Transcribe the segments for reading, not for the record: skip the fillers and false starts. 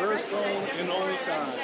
First home and only time.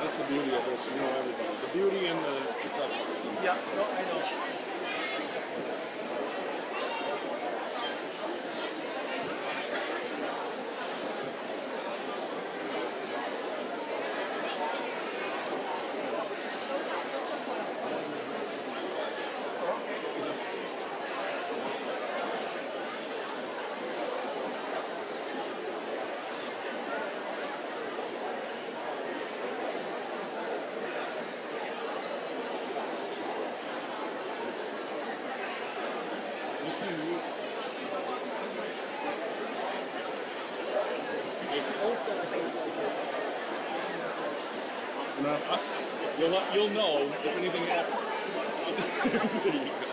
That's the beauty of this, you know everybody. The beauty and the tough parts. Yeah, no, I know. You'll know if anything happens. There you go.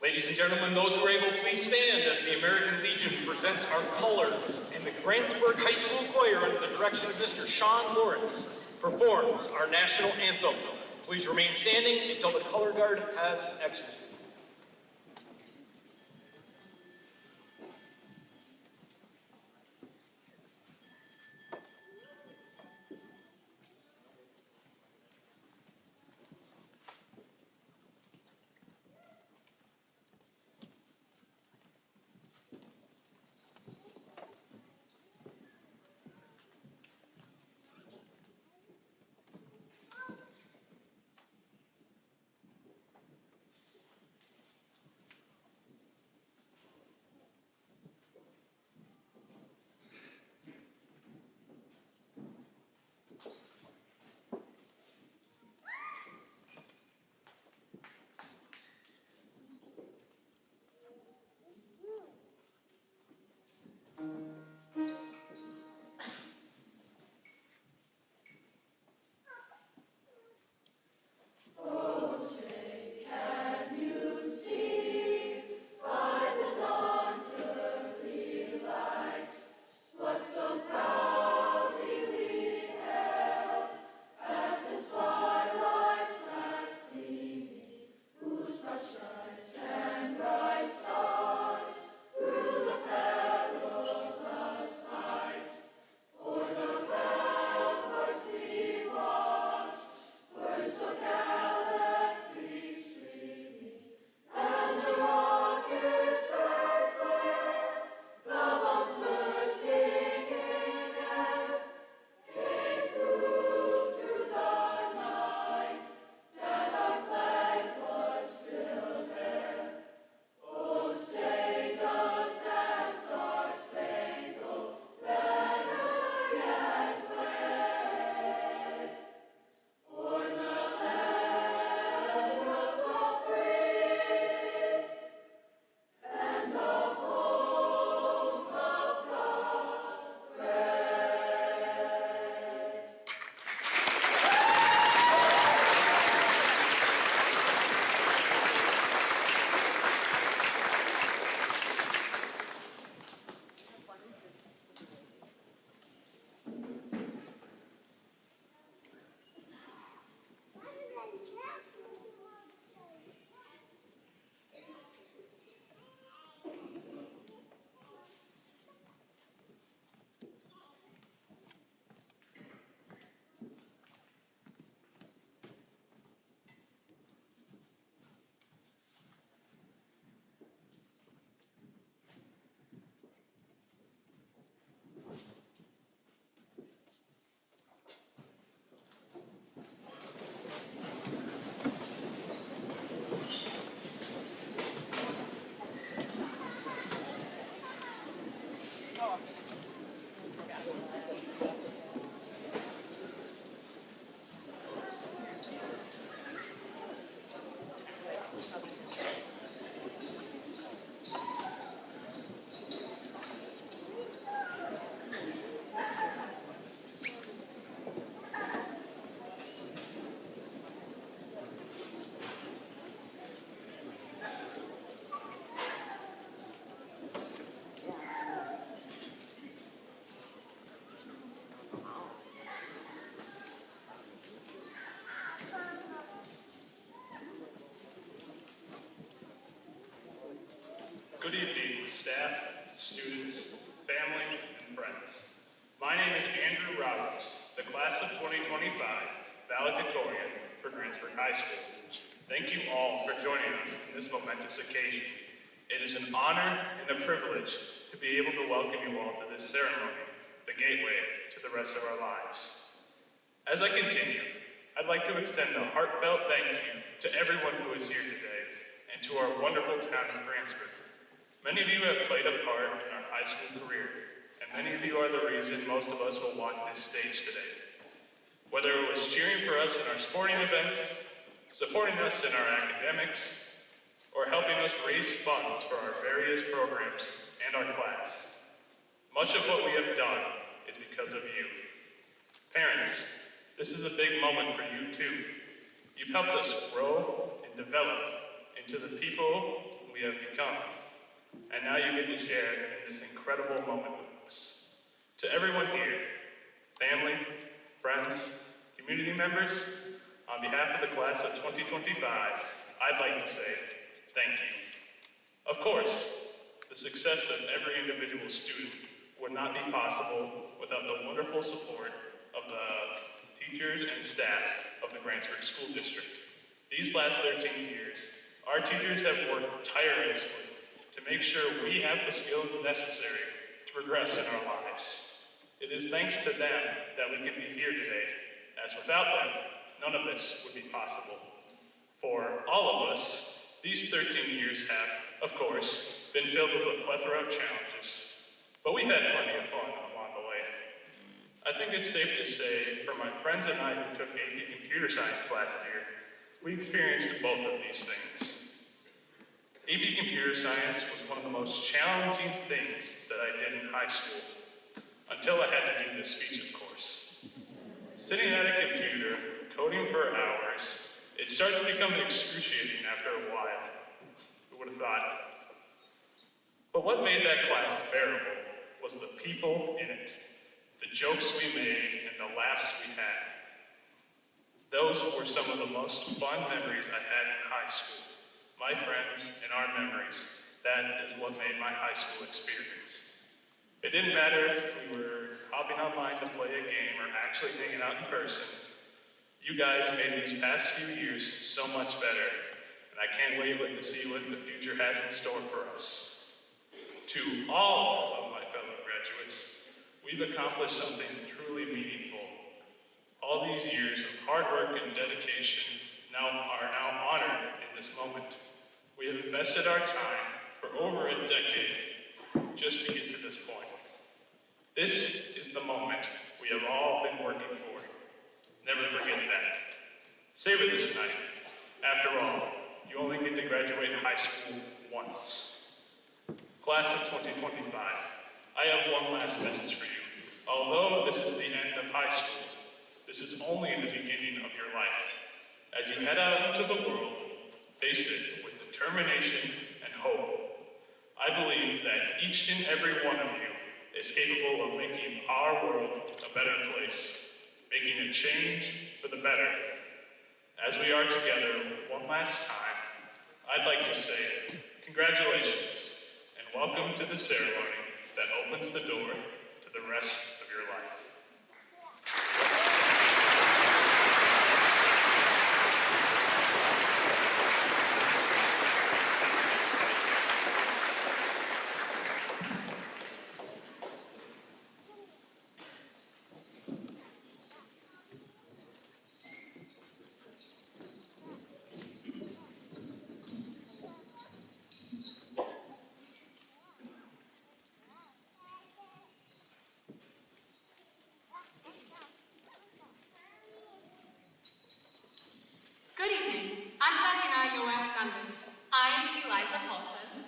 Ladies and gentlemen, those who are able, please stand as the American Legion presents our colors, and the Grantsburg High School Choir, under the direction of Mr. Sean Lawrence, performs our national anthem. Please remain standing until the color guard has exited. Good evening, staff, students, family, and friends. My name is Andrew Roberts, the class of 2025 valedictorian for Grantsburg High School. Thank you all for joining us in this momentous occasion. It is an honor and a privilege to be able to welcome you all to this ceremony, the gateway to the rest of our lives. As I continue, I'd like to extend a heartfelt thank you to everyone who is here today and to our wonderful town of Grantsburg. Many of you have played a part in our high school career, and many of you are the reason most of us will walk this stage today. Whether it was cheering for us in our sporting events, supporting us in our academics, or helping us raise funds for our various programs and our class. Much of what we have done is because of you. Parents, this is a big moment for you too. You've helped us grow and develop into the people we have become. And now you get to share in this incredible moment with us. To everyone here, family, friends, community members, on behalf of the class of 2025, I'd like to say thank you. Of course, the success of every individual student would not be possible without the wonderful support of the teachers and staff of the Grantsburg School District. These last 13 years, our teachers have worked tirelessly to make sure we have the skills necessary to progress in our lives. It is thanks to them that we can be here today, as without them, none of this would be possible. For all of us, these 13 years have, of course, been filled with a plethora of challenges, but we've had plenty of fun along the way. I think it's safe to say, for my friends and I who took AP Computer Science last year, we experienced both of these things. AP Computer Science was one of the most challenging things that I did in high school, until I had to do this speech, of course. Sitting at a computer, coding for hours, it starts becoming excruciating after a while. Who would have thought? But what made that class bearable was the people in it, the jokes we made, and the laughs we had. Those were some of the most fun memories I had in high school. My friends and our memories, that is what made my high school experience. It didn't matter if we were hopping online to play a game or actually hanging out in person. You guys made these past few years so much better, and I can't wait to see what the future has in store for us. To all of my fellow graduates, we've accomplished something truly meaningful. All these years of hard work and dedication are now honored in this moment. We have invested our time for over a decade just to get to this point. This is the moment we have all been working for. Never forget that. Savor this night. After all, you only get to graduate high school once. Class of 2025, I have one last message for you. Although this is the end of high school, this is only the beginning of your life. As you head out into the world, face it with determination and hope. I believe that each and every one of you is capable of making our world a better place, making a change for the better. As we are together one last time, I'd like to say congratulations and welcome to the ceremony that opens the door to the rest of your life.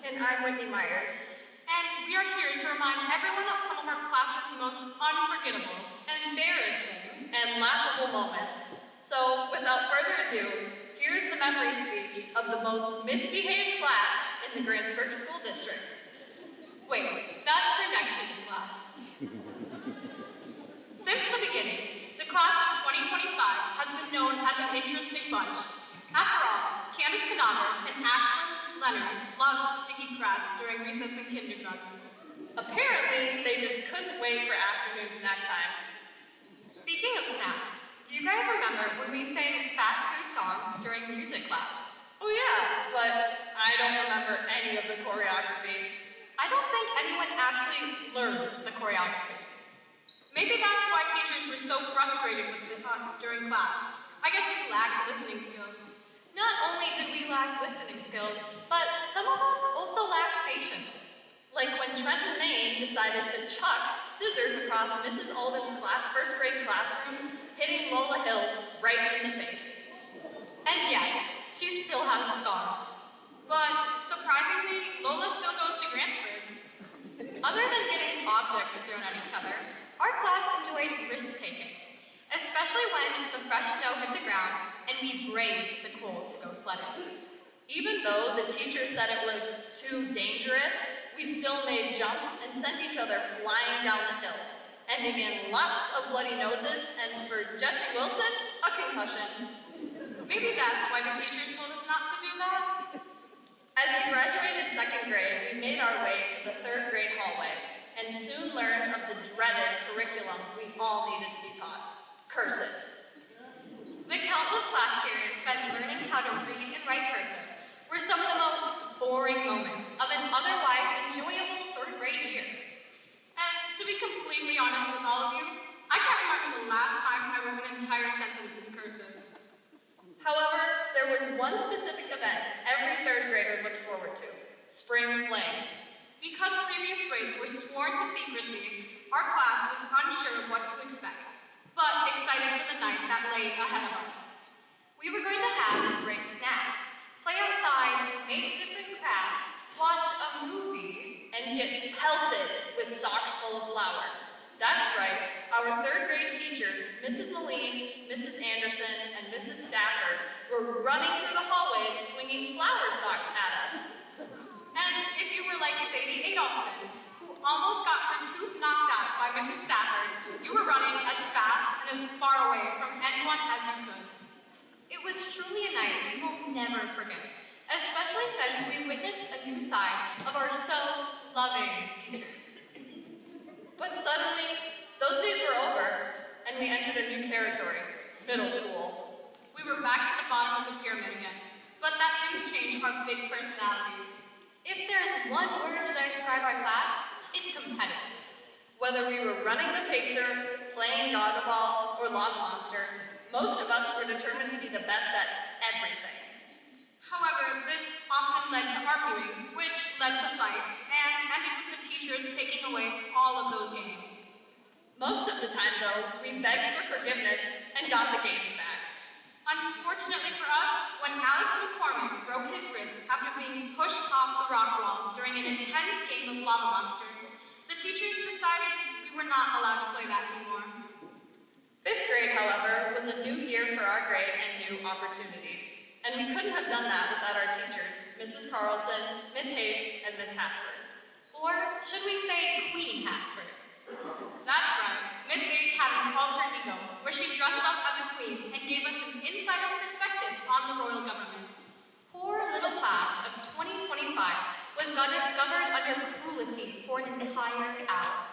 And I'm Whitney Myers. And we are here to remind everyone of some of our class's most unforgettable, embarrassing, and laughable moments. So, without further ado, here's the memory speech of the most misbehaved class in the Grantsburg School District. wait, that's for next year's class. Since the beginning, the class of 2025 has been known as an interesting bunch. After all, Candace Canaver and Ashlyn Leonard loved to keep class during recess in kindergarten. Apparently, they just couldn't wait for afternoon snack time. Speaking of snacks, do you guys remember when we sang fast food songs during music class? Oh yeah, but I don't remember any of the choreography. I don't think anyone actually learned the choreography. Maybe that's why teachers were so frustrated with us during class. I guess we lacked listening skills. Not only did we lack listening skills, but some of us also lacked patience. Like when Trenton Maine decided to chuck scissors across Mrs. Alden's first grade classroom, hitting Lola Hill right in the face. And yes, she still has a scar. But surprisingly, Lola still goes to Grantsburg. Other than getting objects thrown at each other, our class enjoyed risk-taking, especially when the fresh snow hit the ground and we braved the cold to go sledding. Even though the teacher said it was too dangerous, we still made jumps and sent each other flying down the hill, ending in lots of bloody noses and, for Jessie Wilson, a concussion. Maybe that's why the teachers told us not to do that. As we graduated second grade, we made our way to the third grade hallway and soon learned of the dreaded curriculum we all needed to be taught: cursive. The countless class periods spent learning how to read and write cursive were some of the most boring moments of an otherwise enjoyable third grade year. And to be completely honest with all of you, I can't remember the last time I wrote an entire sentence in cursive. However, there was one specific event every third grader looked forward to: spring fling. Because previous grades were sworn to secrecy, our class was unsure of what to expect, but excited for the night that lay ahead of us. We were going to have great snacks, play outside, make different crafts, watch a movie, and get pelted with socks full of flour. That's right, our third grade teachers, Mrs. Moline, Mrs. Anderson, and Mrs. Stafford, were running through the hallways swinging flour socks at us. And if you were like Sadie Adolphson, who almost got her tooth knocked out by Mrs. Stafford, you were running as fast and as far away from anyone as you could. It was truly a night we will never forget, especially since we witnessed a new side of our so loving teachers. But suddenly, those days were over, and we entered a new territory: middle school. We were back to the bottom of the pyramid again, but that didn't change our big personalities. If there's one word to describe our class, it's competitive. Whether we were running the pacer, playing dodgeball, or lawn monster, most of us were determined to be the best at everything. However, this often led to arguing, which led to fights, and ended with the teachers taking away all of those games. Most of the time, though, we begged for forgiveness and got the games back. Unfortunately for us, when Alex McCormick broke his wrist after being pushed off the rock wall during an intense game of Lava Monster, the teachers decided we were not allowed to play that anymore. Fifth grade, however, was a new year for our grade and new opportunities. And we couldn't have done that without our teachers, Mrs. Carlson, Miss Hapes, and Miss Hasford. Or should we say Queen Hasford? That's right. Miss H had an alter ego, where she dressed up as a queen and gave us an insider's perspective on the royal government. Poor little class of 2025 was governed under cruelty for an entire hour.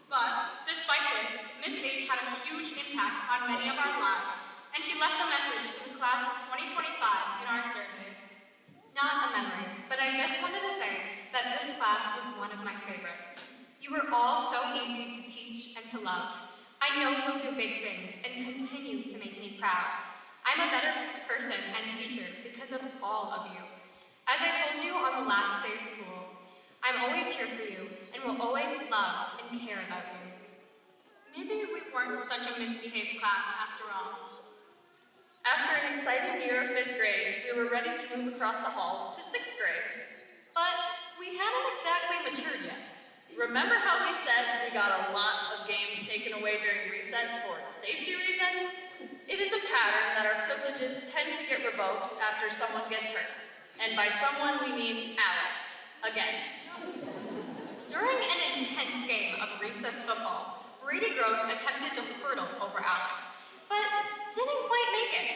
But despite this, Miss H had a huge impact on many of our lives, and she left a message to the class of 2025 in our survey. Not a memory, but I just wanted to say that this class was one of my favorites. You were all so easy to teach and to love. I know you'll do big things and continue to make me proud. I'm a better person and teacher because of all of you. As I told you on the last day of school, I'm always here for you and will always love and care about you. Maybe we weren't such a misbehaved class after all. After an exciting year of fifth grade, we were ready to move across the halls to sixth grade. But we hadn't exactly matured yet. Remember how we said we got a lot of games taken away during recess for safety reasons? It is a pattern that our privileges tend to get revoked after someone gets hurt. And by someone, we mean Alex. Again. During an intense game of recess football, Brady Gross attempted to hurdle over Alex, but didn't quite make it,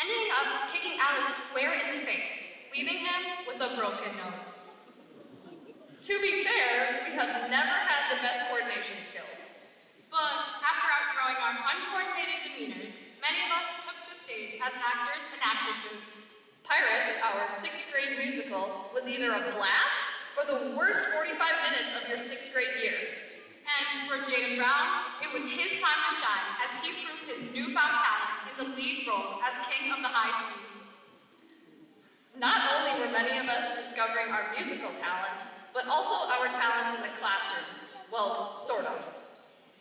ending up kicking Alex square in the face, leaving him with a broken nose. To be fair, we have never had the best coordination skills. But after outgrowing our uncoordinated demeanors, many of us took the stage as actors and actresses. Pirates, our 6th grade musical, was either a blast or the worst 45 minutes of your 6th grade year. And for Jaden Brown, it was his time to shine as he proved his newfound talent in the lead role as King of the High Seas. Not only were many of us discovering our musical talents, but also our talents in the classroom. Well, sort of.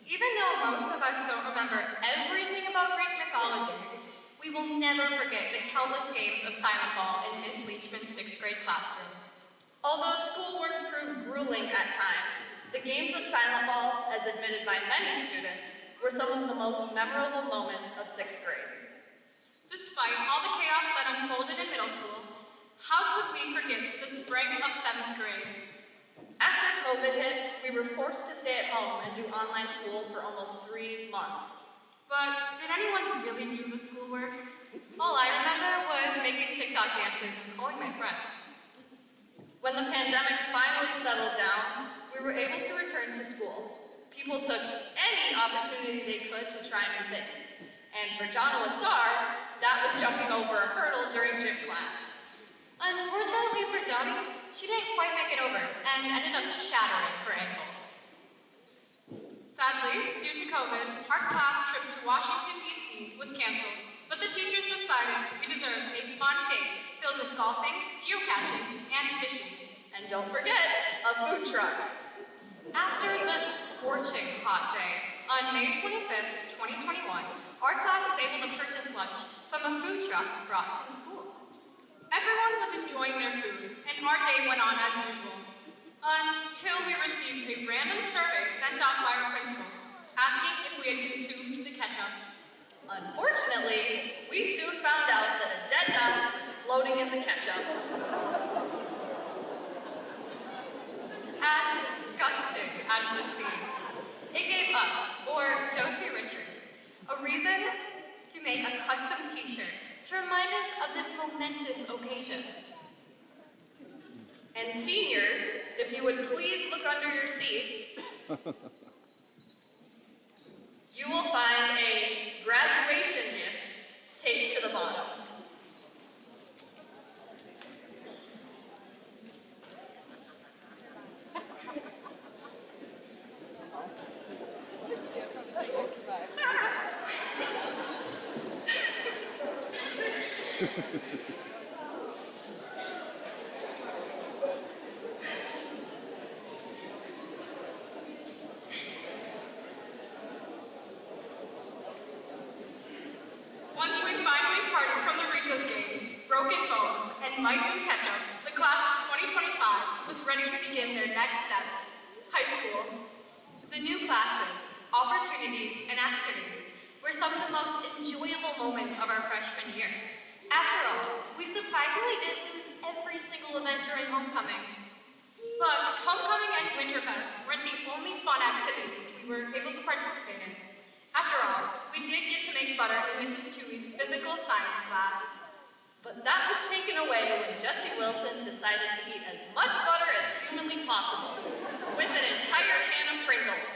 Even though most of us don't remember everything about Greek mythology, we will never forget the countless games of silent ball in Miss Leachman's 6th grade classroom. Although schoolwork proved grueling at times, the games of silent ball, as admitted by many students, were some of the most memorable moments of 6th grade. Despite all the chaos that unfolded in middle school, how could we forget the spring of 7th grade? After COVID hit, we were forced to stay at home and do online school for almost 3 months. But did anyone really do the schoolwork? All I remember was making TikTok dances and calling my friends. When the pandemic finally settled down, we were able to return to school. People took any opportunity they could to try new things. And for John Wassar, that was jumping over a hurdle during gym class. Unfortunately for Johnny, she didn't quite make it over and ended up shattering her ankle. Sadly, due to COVID, our class trip to Washington, D.C. was canceled, but the teachers decided we deserved a fun day filled with golfing, geocaching, and fishing. And don't forget, a food truck. After the scorching hot day, on May 25th, 2021, our class was able to purchase lunch from a food truck brought to the school. Everyone was enjoying their food, and our day went on as usual, until we received a random survey sent out by our principal, asking if we had consumed the ketchup. Unfortunately, we soon found out that a dead mouse was floating in the ketchup. As disgusting as this seems, it gave us, or Josie Richards, a reason to make a custom t-shirt to remind us of this momentous occasion. And seniors, if you would please look under your seat, you will find a graduation gift taped to the bottom. Once we finally parted from the recess games, broken bones, and mice and ketchup, the class of 2025 was ready to begin their next step, high school. The new classes, opportunities, and activities were some of the most enjoyable moments of our freshman year. After all, we surprisingly didn't lose every single event during homecoming. But homecoming and Winterfest weren't the only fun activities we were able to participate in. After all, we did get to make butter in Mrs. Toohey's physical science class. But that was taken away when Jessie Wilson decided to eat as much butter as humanly possible, with an entire can of Pringles.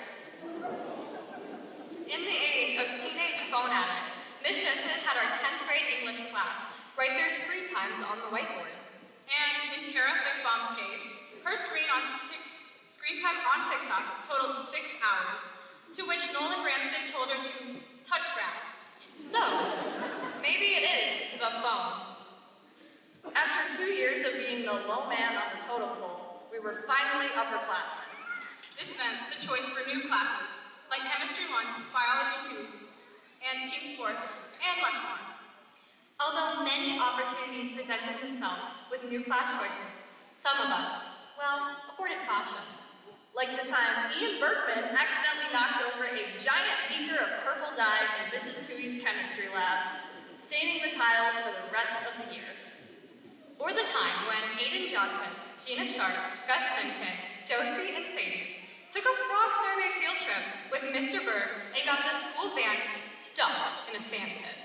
In the age of teenage phone addicts, Miss Jensen had our 10th grade English class write their screen times on the whiteboard. And in Tara Fickbaum's case, her screen time on TikTok totaled 6 hours, to which Nolan Branston told her to touch grass. So, maybe it is the phone. After 2 years of being the low man on the totem pole, we were finally upperclassmen. This meant the choice for new classes, like Chemistry 1, Biology 2, and Team Sports, and much more. Although many opportunities presented themselves with new class choices, some of us, well, afforded caution. Like the time Ian Berkman accidentally knocked over a giant beaker of purple dye in Mrs. Toohey's chemistry lab, staining the tiles for the rest of the year. Or the time when Aiden Johnson, Gina Stark, Gus Lincoln, Josie, and Sadie took a frog survey field trip with Mr. Berg and got the school band stuck in a sand pit.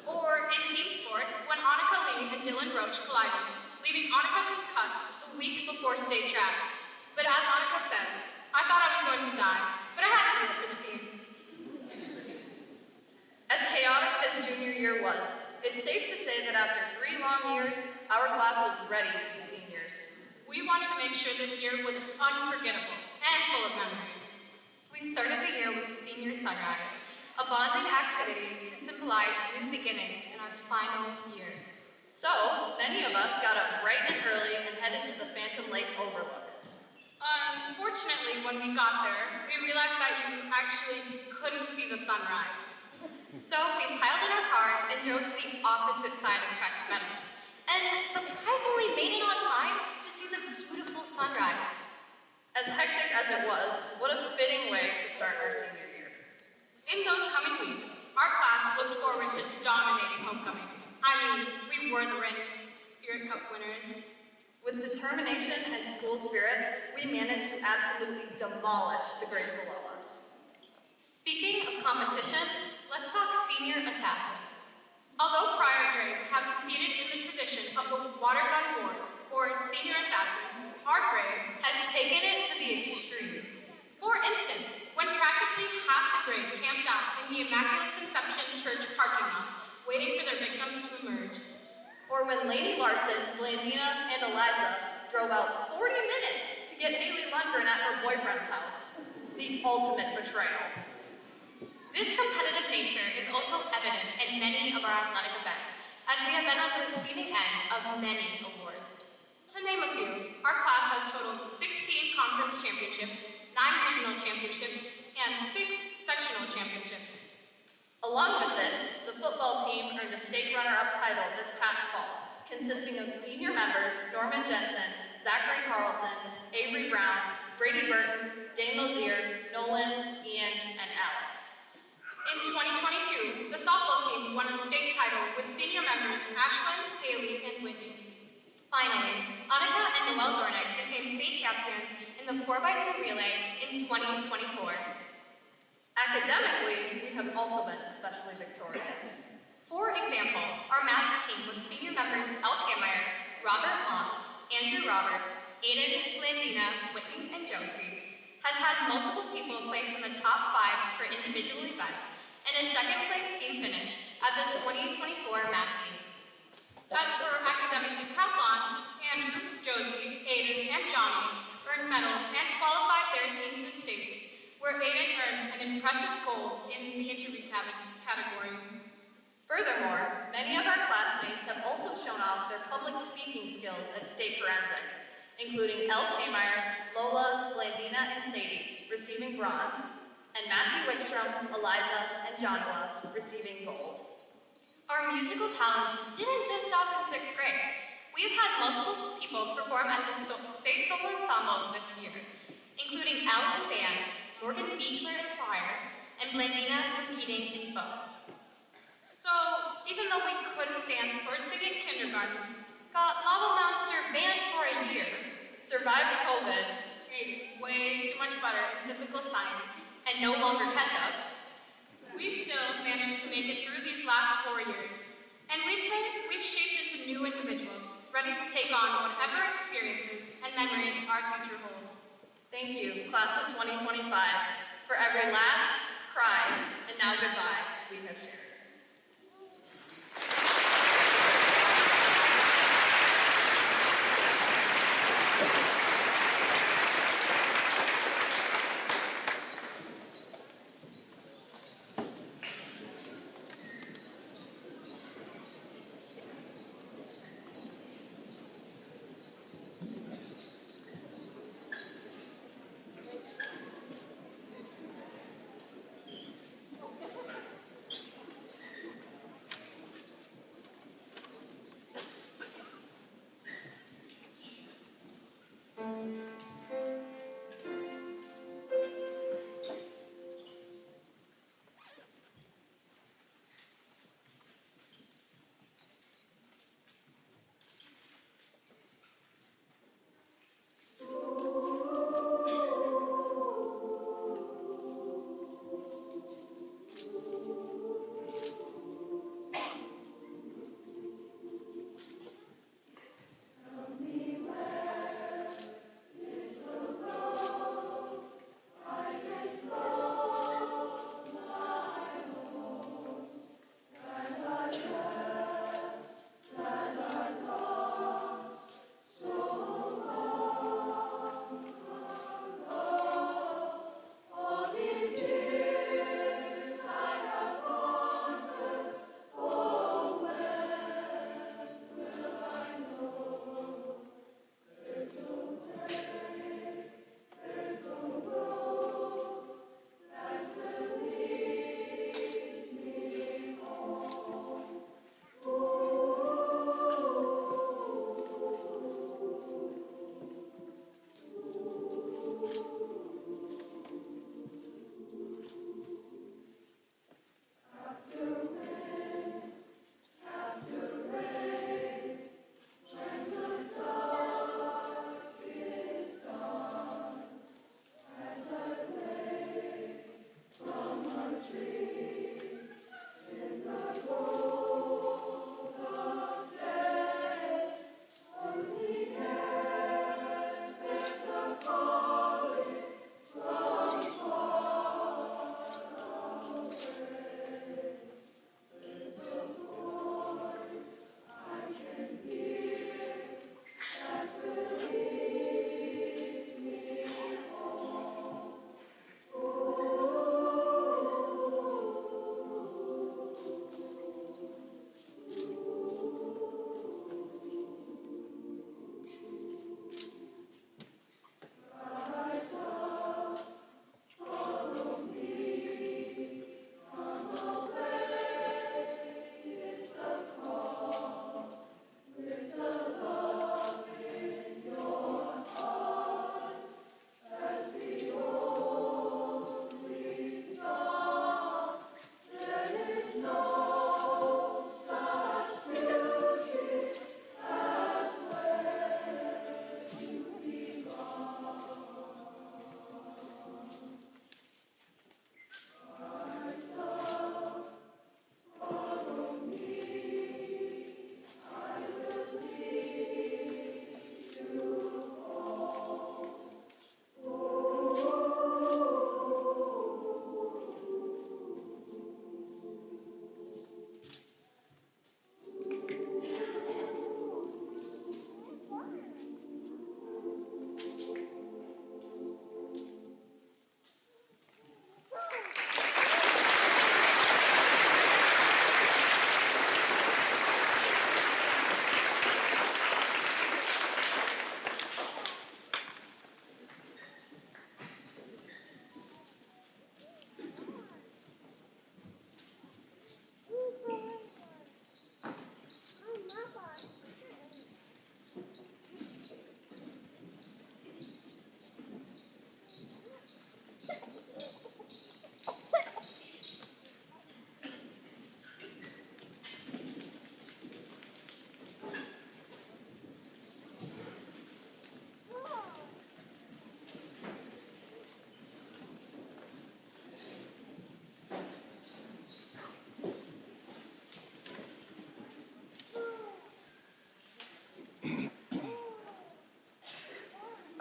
Or in team sports, when Annika Lee and Dylan Roach collided, leaving Annika concussed the week before state track. But as Annika says, I thought I was going to die, but I had to do it for the team. As chaotic as junior year was, it's safe to say that after 3 long years, our class was ready to be seniors. We wanted to make sure this year was unforgettable and full of memories. We started the year with Senior Sunrise, a bonding activity to symbolize new beginnings in our final year. So, many of us got up bright and early and headed to the Phantom Lake Overlook. Unfortunately, when we got there, we realized that you actually couldn't see the sunrise. So we piled in our cars and drove to the opposite side of Craig's Meadows, and surprisingly made it on time to see the beautiful sunrise. As hectic as it was, what a fitting way to start our senior year. In those coming weeks, our class looked forward to dominating homecoming. I mean, we were the reigning Spirit Cup winners. With determination and school spirit, we managed to absolutely demolish the grades below us. Speaking of competition, let's talk Senior Assassin. Although prior grades have competed in the tradition of the water gun wars or Senior Assassin, our grade Has taken it to the extreme. For instance, when practically half the grade camped out in the Immaculate Conception Church parking lot, waiting for their victims to emerge. Or when Lady Larson, Blandina, and Eliza drove out 40 minutes to get Haley Lundgren at her boyfriend's house. The ultimate betrayal. This competitive nature is also evident in many of our athletic events, as we have been on the receiving end of many awards. To name a few, our class has totaled 16 conference championships, 9 regional championships, and 6 sectional championships. Along with this, the football team earned a state runner-up title this past fall, consisting of senior members Norman Jensen, Zachary Carlson, Avery Brown, Brady Burton, Dane Lozier, Nolan, Ian, and Alex. In 2022, the softball team won a state title with senior members Ashlyn, Haley, and Whitney. Finally, Annika and Noelle Dornick became state champions in the 4x2 relay in 2024. Academically, we have also been especially victorious. For example, our math team with senior members Elle Kammeyer, Robert Long, Andrew Roberts, Aiden, Blandina, Whitney, and Josie, has had multiple people placed in the top 5 for individual events, and a second place team finish at the 2024 math meet. As for academic decathlon, Andrew, Josie, Aiden, and Johnny earned medals and qualified their team to state, where Aiden earned an impressive gold in the interview category. Furthermore, many of our classmates have also shown off their public speaking skills at state forensics, including Elle Kammeyer, Lola, Blandina, and Sadie, receiving bronze, and Matthew Wickstrom, Eliza, and Joshua receiving gold. Our musical talents didn't just stop in 6th grade. We have had multiple people perform at the State Solo Ensemble this year, including Elle in band, Morgan Beechler in choir, and Blandina competing in both. So, even though we couldn't dance or sing in kindergarten, Got Lava Monster banned for a year, Survived COVID, ate way too much butter in physical science, and no longer ketchup, we still managed to make it through these last 4 years. And we'd say we've shaped into new individuals, ready to take on whatever experiences and memories our future holds. thank you, class of 2025, for every laugh, cry, and now goodbye we have shared.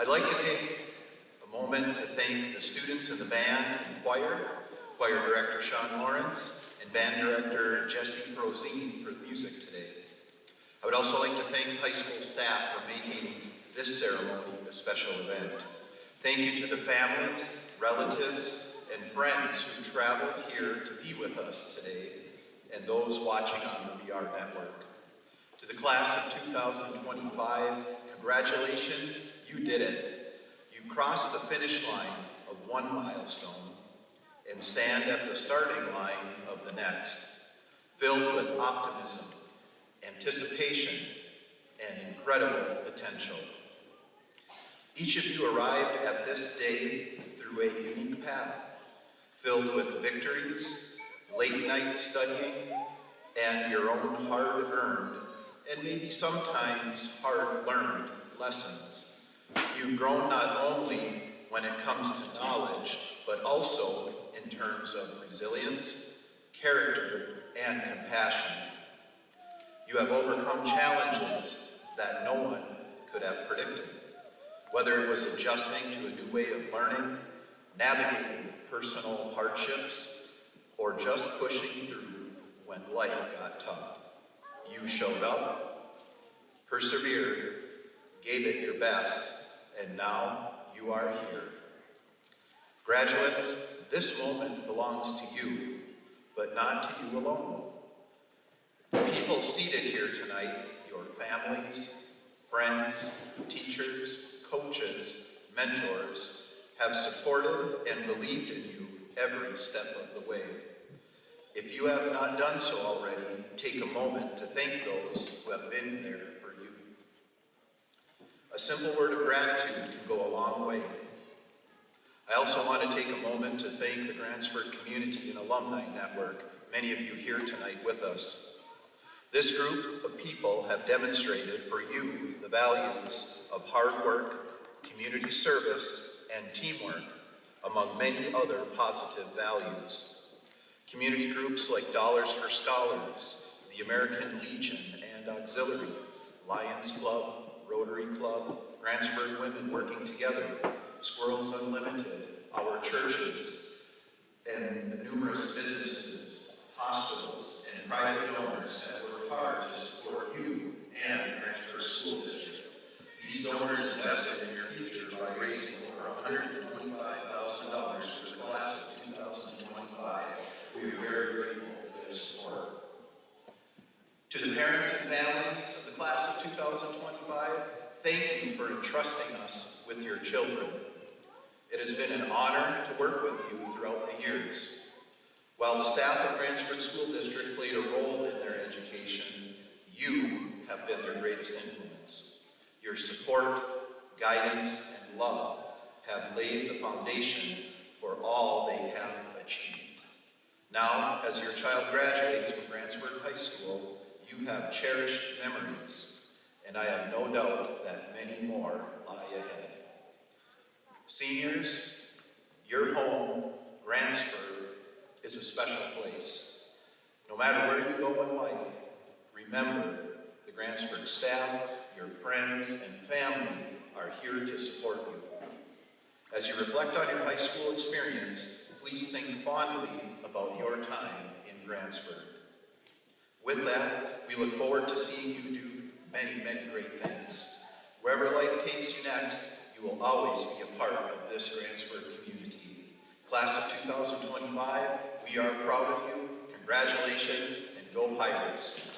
I'd like to take a moment to thank the students in the band and choir director Sean Lawrence, and band director Jesse Frozine for the music today. I would also like to thank high school staff for making this ceremony a special event. Thank you to the families, relatives, and friends who traveled here to be with us today, and those watching on the VR network. To the class of 2025, congratulations, you did it. You crossed the finish line of one milestone and stand at the starting line of the next, filled with optimism, anticipation, and incredible potential. Each of you arrived at this day through a unique path, filled with victories, late night studying, and your own hard-earned, and maybe sometimes hard-learned lessons. You've grown not only when it comes to knowledge, but also in terms of resilience, character, and compassion. You have overcome challenges that no one could have predicted, whether it was adjusting to a new way of learning, navigating personal hardships, or just pushing through when life got tough. You showed up, persevered, gave it your best, and now you are here. Graduates, this moment belongs to you, but not to you alone. The people seated here tonight, your families, friends, teachers, coaches, mentors, have supported and believed in you every step of the way. If you have not done so already, take a moment to thank those who have been there for you. A simple word of gratitude can go a long way. I also want to take a moment to thank the Grantsburg Community and Alumni Network, many of you here tonight with us. This group of people have demonstrated for you the values of hard work, community service, and teamwork, among many other positive values. Community groups like Dollars for Scholars, the American Legion and Auxiliary, Lions Club, Rotary Club, Grantsburg Women Working Together, Squirrels Unlimited, our churches, and the numerous businesses, hospitals, and private donors have worked hard to support you and the Grantsburg School District. These donors invested in your future by raising over $125,000 for the class of 2025. We are very grateful for their support. To the parents and families of the class of 2025, thank you for entrusting us with your children. It has been an honor to work with you throughout the years. While the staff of Grantsburg School District played a role in their education, you have been their greatest influence. Your support, guidance, and love have laid the foundation for all they have achieved. Now, as your child graduates from Grantsburg High School, you have cherished memories, and I have no doubt that many more lie ahead. Seniors, your home, Grantsburg, is a special place. No matter where you go in life, remember the Grantsburg staff, your friends, and family are here to support you. As you reflect on your high school experience, please think fondly about your time in Grantsburg. With that, we look forward to seeing you do many, many great things. Wherever life takes you next, you will always be a part of this Grantsburg community. Class of 2025, we are proud of you. Congratulations, and go Pirates.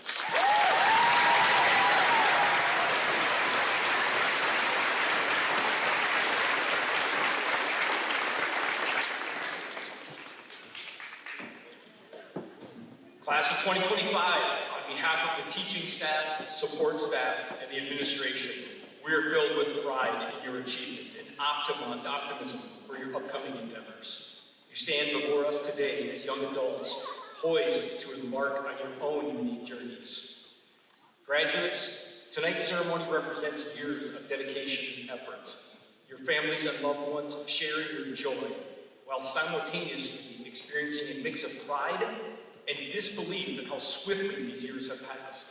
Class of 2025, on behalf of the teaching staff, support staff, and the administration, we are filled with pride in your achievement and optimism for your upcoming endeavors. You stand before us today as young adults, poised to embark on your own unique journeys. Graduates, tonight's ceremony represents years of dedication and effort. Your families and loved ones sharing your joy, while simultaneously experiencing a mix of pride and disbelief at how swiftly these years have passed.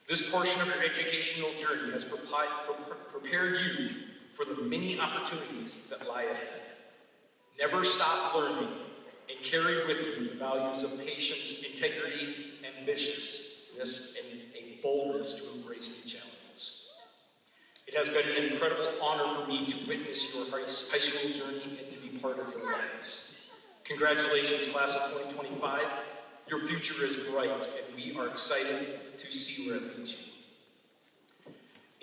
This portion of your educational journey has prepared you for the many opportunities that lie ahead. Never stop learning and carry with you the values of patience, integrity, ambitiousness, and a boldness to embrace new challenges. It has been an incredible honor for me to witness your high school journey and to be part of your lives. Congratulations, class of 2025. Your future is bright, and we are excited to see where it leads you.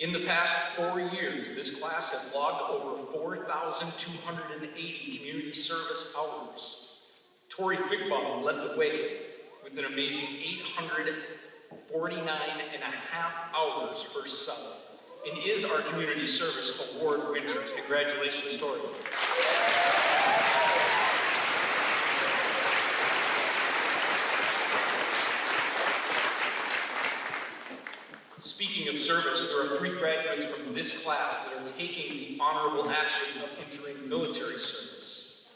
In the past 4 years, this class has logged over 4,280 community service hours. Tori Fickbaum led the way with an amazing 849 and a half hours herself, and is our Community Service Award winner. Congratulations, Tori. Speaking of service, there are 3 graduates from this class that are taking the honorable action of entering military service.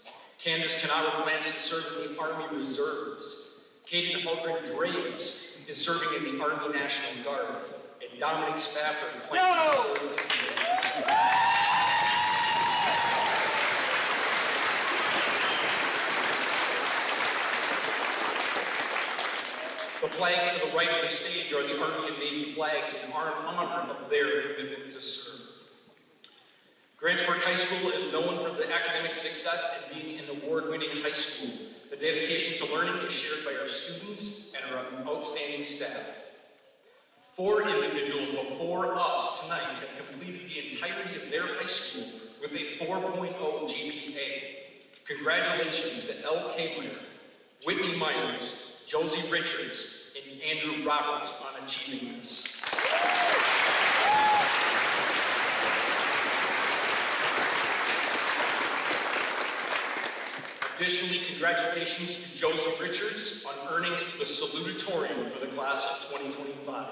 Candace Canaro plans to serve in the Army Reserves. Katie Hulgren Draves is serving in the Army National Guard. And Dominic Spafford plans to serve in the The flags to the right of the stage are the Army and Navy flags in honor of their commitment to serve. Grantsburg High School is known for the academic success and being an award-winning high school. The dedication to learning is shared by our students and our outstanding staff. 4 individuals before us tonight have completed the entirety of their high school with a 4.0 GPA. Congratulations to L. Meyer, Whitney Myers, Josie Richards, and Andrew Roberts on achieving this. Additionally, congratulations to Josie Richards on earning the salutatorium for the class of 2025.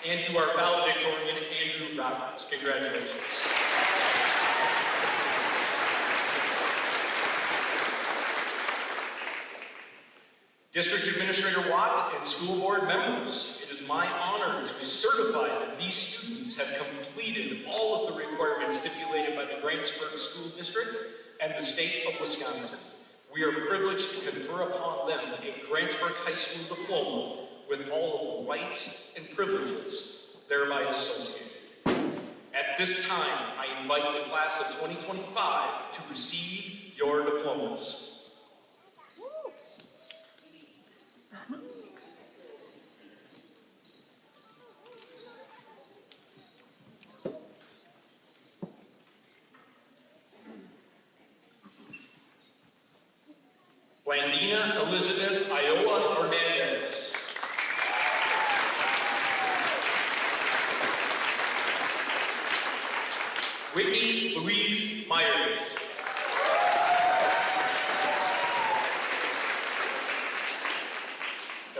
And to our valedictorian, Andrew Roberts. Congratulations. District Administrator Watt and school board members, it is my honor to certify that these students have completed all of the requirements stipulated by the Grantsburg School District and the state of Wisconsin. We are privileged to confer upon them a Grantsburg High School diploma with all of the rights and privileges thereby associated. At this time, I invite the class of 2025 to receive your diplomas. Blandina Elizabeth Iowa Hernandez. Whitney Louise Myers.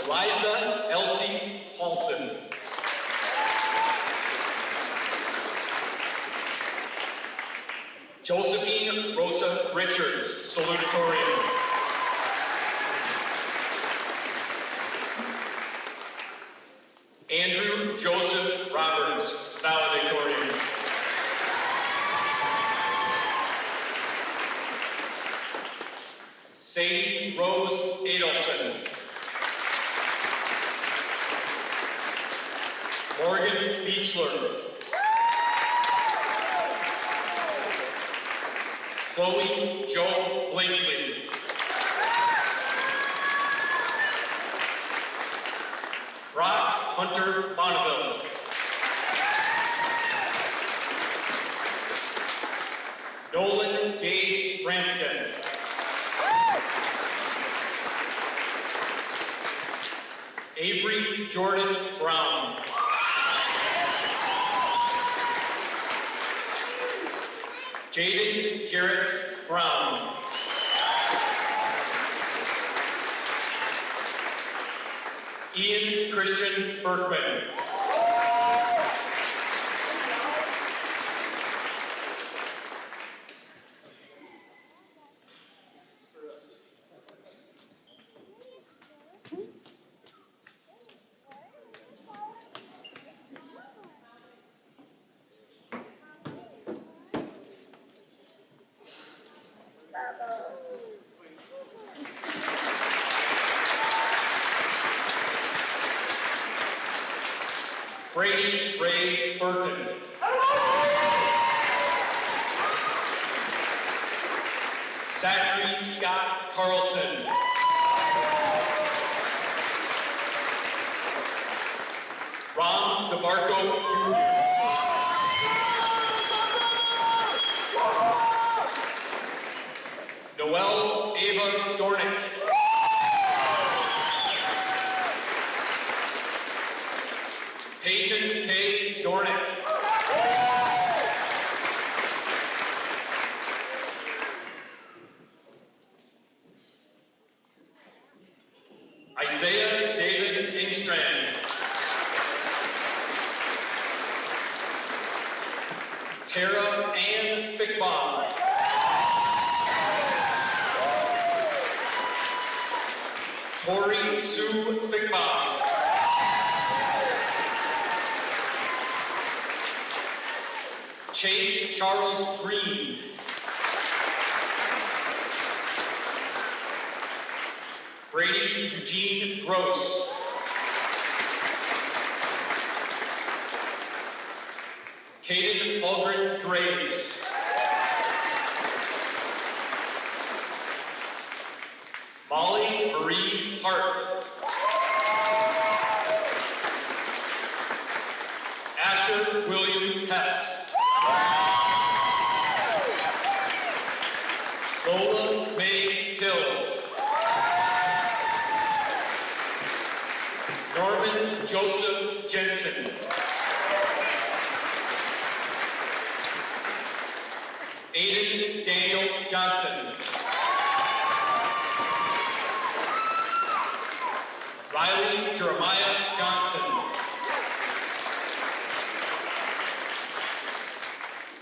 Eliza Elsie Paulson. Josephine Rosa Richards, salutatorian. Andrew Joseph Roberts, valedictorian. Sadie Rose Adolfson. Morgan Beechler. Chloe Joe Blakeslee. Brock Hunter Bonneville. Nolan Gage Branstad. Avery Jordan Brown. Jaden Jarrett Brown. Ian Christian Berkman. Brady Ray Burton. Zachary Scott Carlson. Ron DeMarco Jr. Noelle Ava Dornick. Peyton K. Dornick. Isaiah David Ingstrand. Tara Ann Fickbaum. Tori Sue Fickbaum. Chase Charles Green. Brady Eugene Gross. Caden Holgren Draves. Molly Marie Hart. Asher William Hess. Lola May Hill. Norman Joseph Jensen. Aiden Daniel Johnson. Riley Jeremiah Johnson.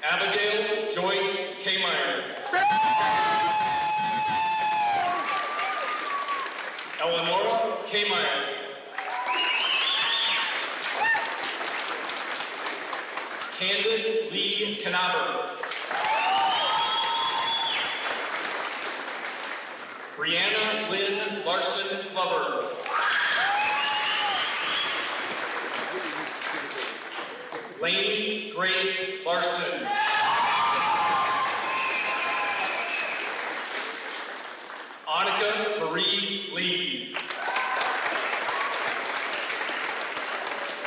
Abigail Joyce Kmeyer. Eleonora Kmeyer. Candace Lee Knaber. Brianna Lynn Larson Glover. Lainey Grace Larson. Annika Marie Lee.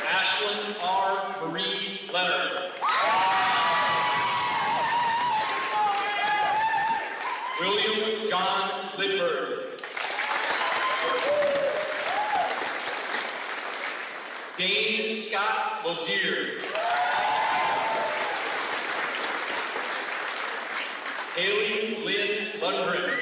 Ashlyn R. Marie Leonard. William John Lidberg. Dane Scott Lozier. Haley Lynn Lundgren.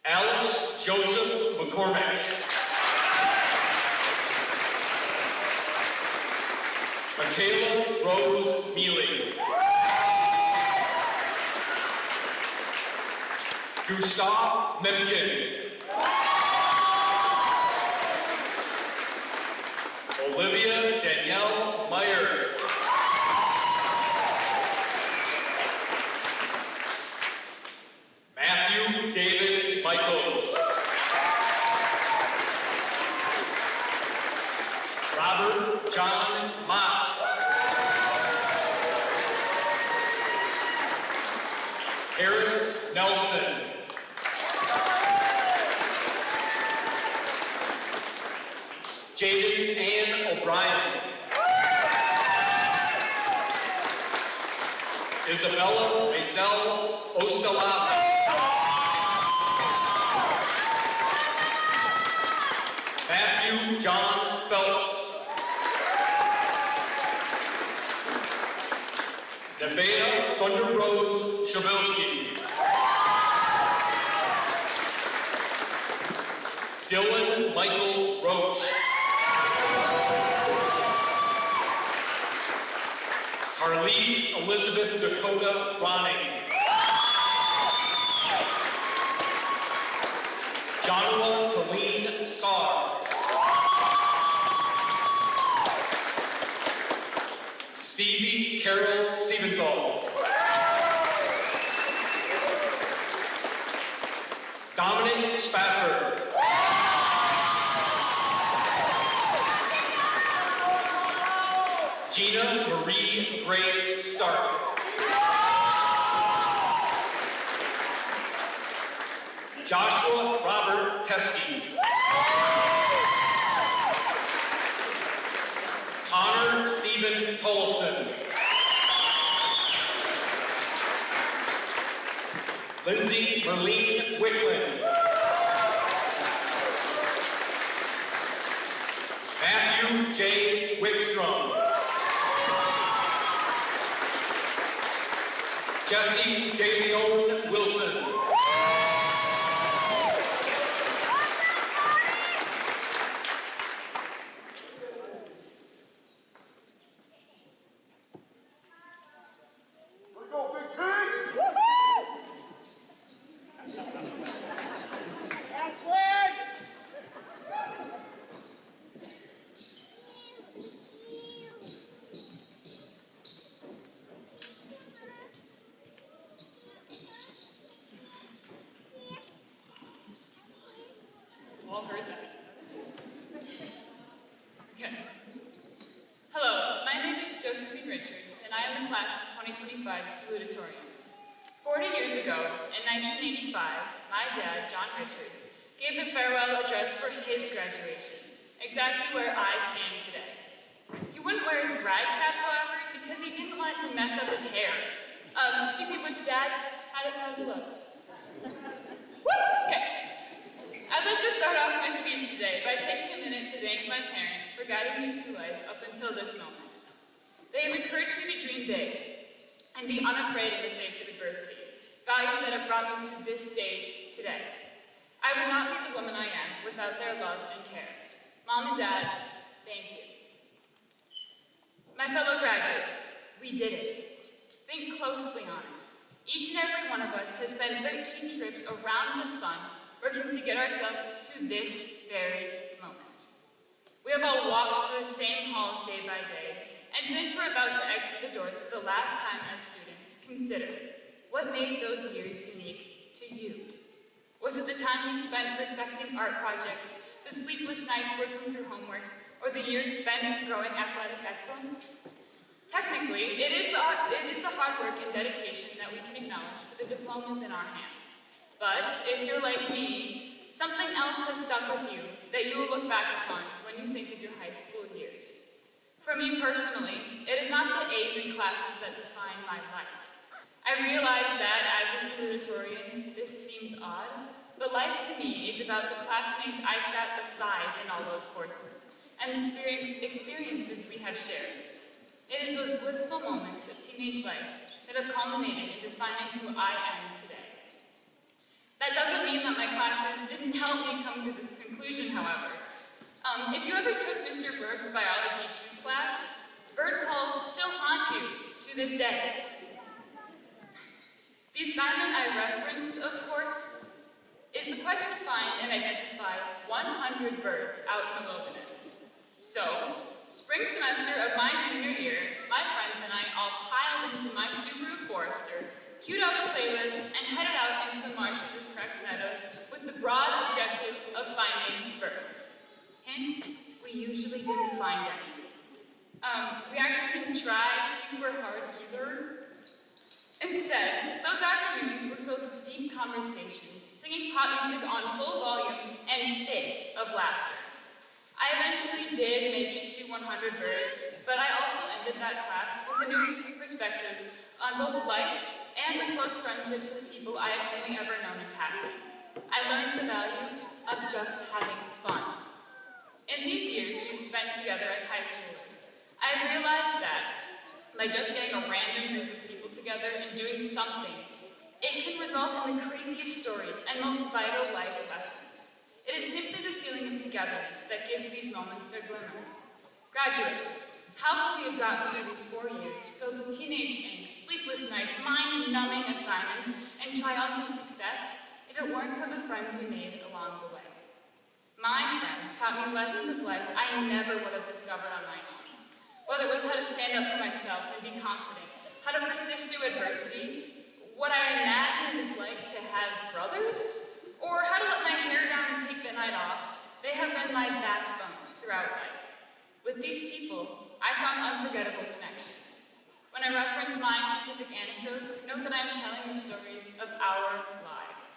Alex Joseph McCormick. Michaela Rose Mealy. Gustav Mipkin. Olivia Danielle Meyer. Matthew David Michaels. Robert John Mott. Harris Nelson. Jaden Ann O'Brien. Isabella Maisel Ostalaza. Matthew John Phelps. Nevaeh Thunder Rose Shabilsky. Dylan Michael Roach. Carlise Elizabeth Dakota Ronning. Jonathan Colleen Saar. Stevie Carol Siebenthal. Dominic Spafford. Gina Marie Grace Stark. Joshua Robert Teskey. Connor Stephen Tollefson. Lindsay Merlene Wicklin. Matthew J. Wickstrom. Jesse Davion Wilson. All heard that. Okay. Hello, my name is Josephine Richards, and I am the class of 2025 salutatorian. 40 years ago, in 1985, my dad, John Richards, gave the farewell address for his graduation, exactly where I stand today. He wouldn't wear his rag cap, however, because he didn't want it to mess up his hair. Speaking of which, Dad, how's it look? Woo! Okay. I'd like to start off my speech today by taking a minute to thank my parents for guiding me through life up until this moment. They have encouraged me to dream big and be unafraid in the face of adversity, values that have brought me to this stage today. I would not be the woman I am without their love and care. Mom and Dad, thank you. My fellow graduates, we did it. Think closely on it. Each and every one of us has spent 13 trips around the sun working to get ourselves to this very moment. We have all walked through the same halls day by day, and since we're about to exit the doors for the last time as students, consider, what made those years unique to you? Was it the time you spent perfecting art projects, the sleepless nights working through homework, or the years spent growing athletic excellence? Technically, it is the hard work and dedication that we can acknowledge for the diplomas in our hands. But if you're like me, something else has stuck with you that you will look back upon when you think of your high school years. For me personally, it is not the A's in classes that define my life. I realize that as a salutatorian, this seems odd, but life to me is about the classmates I sat beside in all those courses, and the experiences we have shared. It is those blissful moments of teenage life that have culminated in defining who I am today. That doesn't mean that my classes didn't help me come to this conclusion, however. If you ever took Mr. Berg's Biology 2 class, bird calls still haunt you to this day. The assignment I reference, of course, is the quest to find and identify 100 birds out in the wilderness. So, spring semester of my junior year, my friends and I all piled into my Subaru Forester, queued up a playlist, and headed out into the marshes of Crex Meadows with the broad objective of finding birds. Hint, we usually didn't find any. We actually didn't try super hard either. Instead, those afternoons were filled with deep conversations, singing pop music on full volume, and fits of laughter. I eventually did make it to 100 birds, but I also ended that class with a new perspective on both life and the close friendships with people I have only ever known in passing. I learned the value of just having fun. In these years we've spent together as high schoolers, I've realized that by just getting a random group of people together and doing something, it can result in the craziest stories and most vital life lessons. It is simply the feeling of togetherness that gives these moments their glimmer. Graduates, how could we have gotten through these 4 years filled with teenage angst, sleepless nights, mind-numbing assignments, and triumphant success if it weren't for the friends we made along the way? My friends taught me lessons of life I never would have discovered on my own. Whether it was how to stand up for myself and be confident, how to persist through adversity, what I imagine it is like to have brothers, or how to let my hair down and take the night off, they have been my backbone throughout life. With these people, I found unforgettable connections. When I reference my specific anecdotes, note that I am telling the stories of our lives.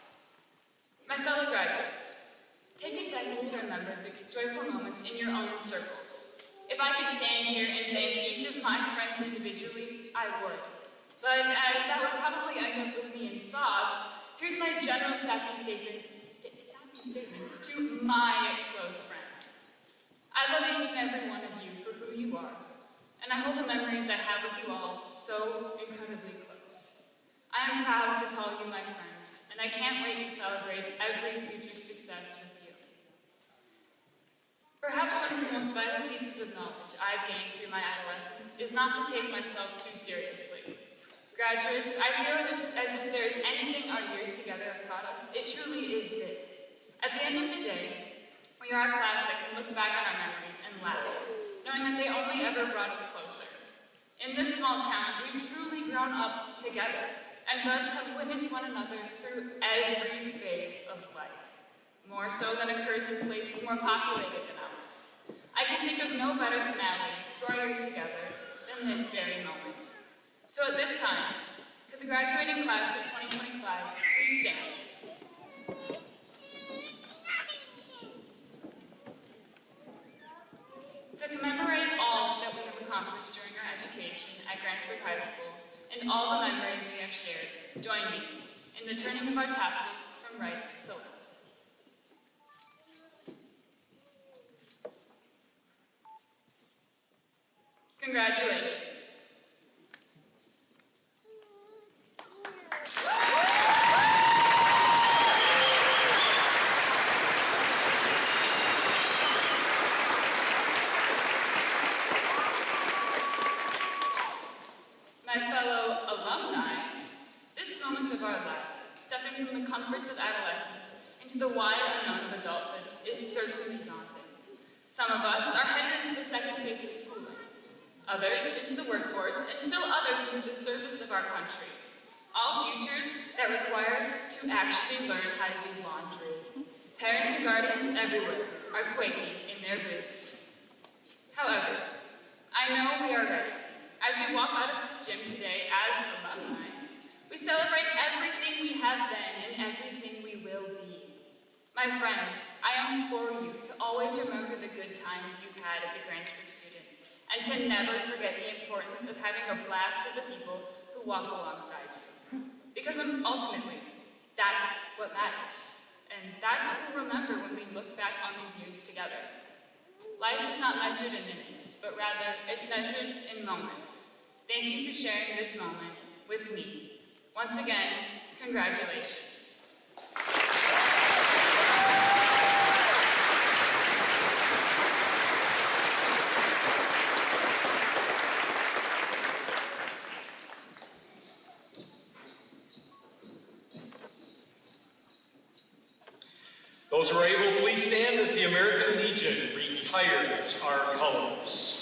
My fellow graduates, take a second to remember the joyful moments in your own circles. If I could stand here and thank each of my friends individually, I would. But as that would probably end up with me in sobs, here's my general sappy statement to my close friends. I love each and every one of you for who you are, and I hold the memories I have with you all so incredibly close. I am proud to call you my friends, and I can't wait to celebrate every future success with you. Perhaps one of the most vital pieces of knowledge I've gained through my adolescence is not to take myself too seriously. Graduates, I feel as if there is anything our years together have taught us, it truly is this. At the end of the day, we are a class that can look back on our memories and laugh, knowing that they only ever brought us closer. In this small town, we've truly grown up together, and thus have witnessed one another through every phase of life, more so than occurs in places more populated than ours. I can think of no better finale to our years together than this very moment. So at this time, could the graduating class of 2025 please stand? To commemorate all that we have accomplished during our education at Grantsburg High School and all the memories we have shared, join me in the turning of our tassels from right to left. Congratulations. My fellow alumni, this moment of our lives, stepping from the comforts of adolescence into the wide unknown of adulthood, is certainly daunting. Some of us are headed into the second phase of schooling, others into the workforce, and still others into the service of our country. All futures that require us to actually learn how to do laundry. Parents and guardians everywhere are quaking in their boots. However, I know we are ready. As we walk out of this gym today as alumni, we celebrate everything we have been and everything we will be. My friends, I implore you to always remember the good times you've had as a Grantsburg student, and to never forget the importance of having a blast with the people who walk alongside you. Because ultimately, that's what matters. And that's what we'll remember when we look back on these years together. Life is not measured in minutes, but rather it's measured in moments. Thank you for sharing this moment with me. Once again, congratulations. Those who are able, please stand as the American Legion retires our colors.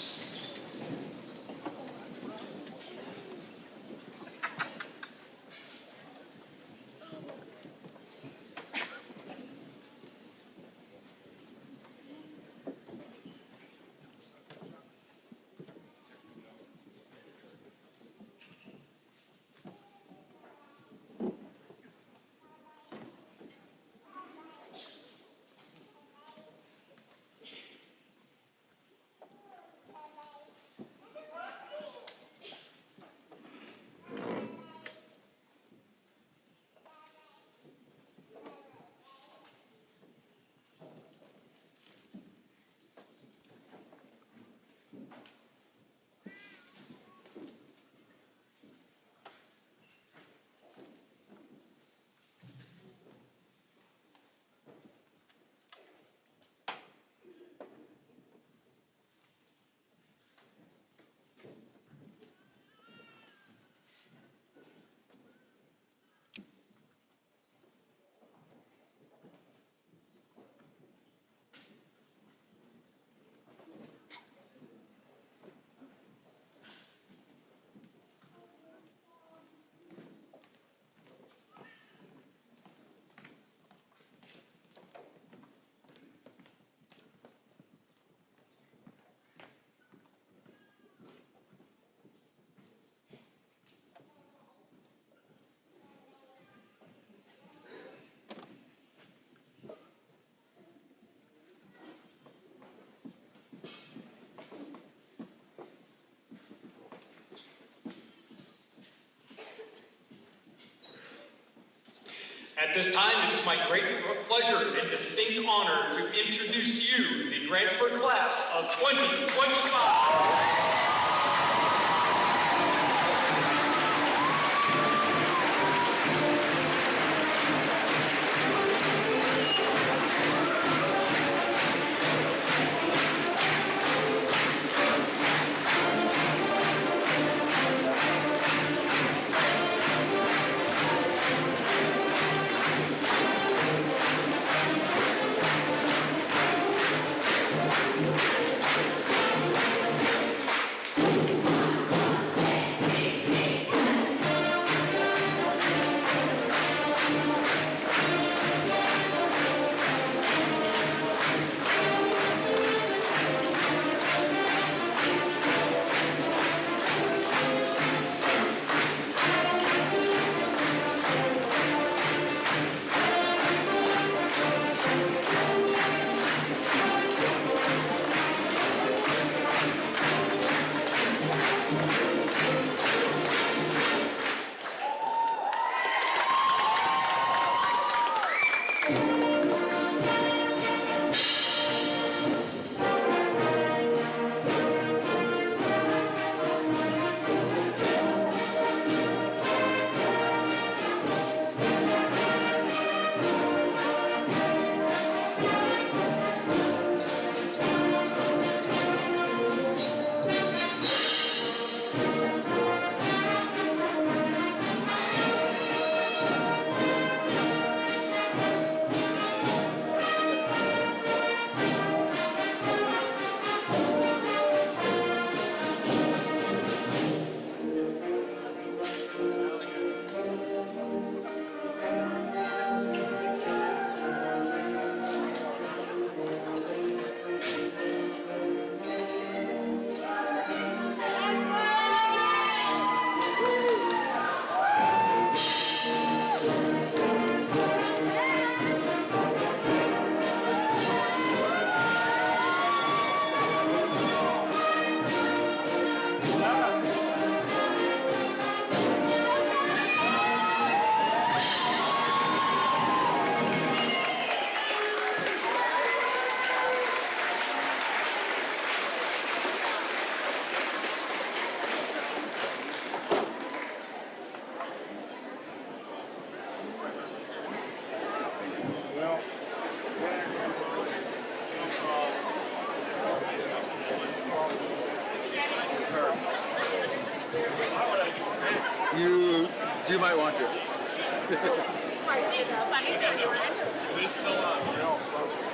At this time, it is my great pleasure and distinct honor to introduce to you the Grantsburg class of 2025. You might want to. They still on.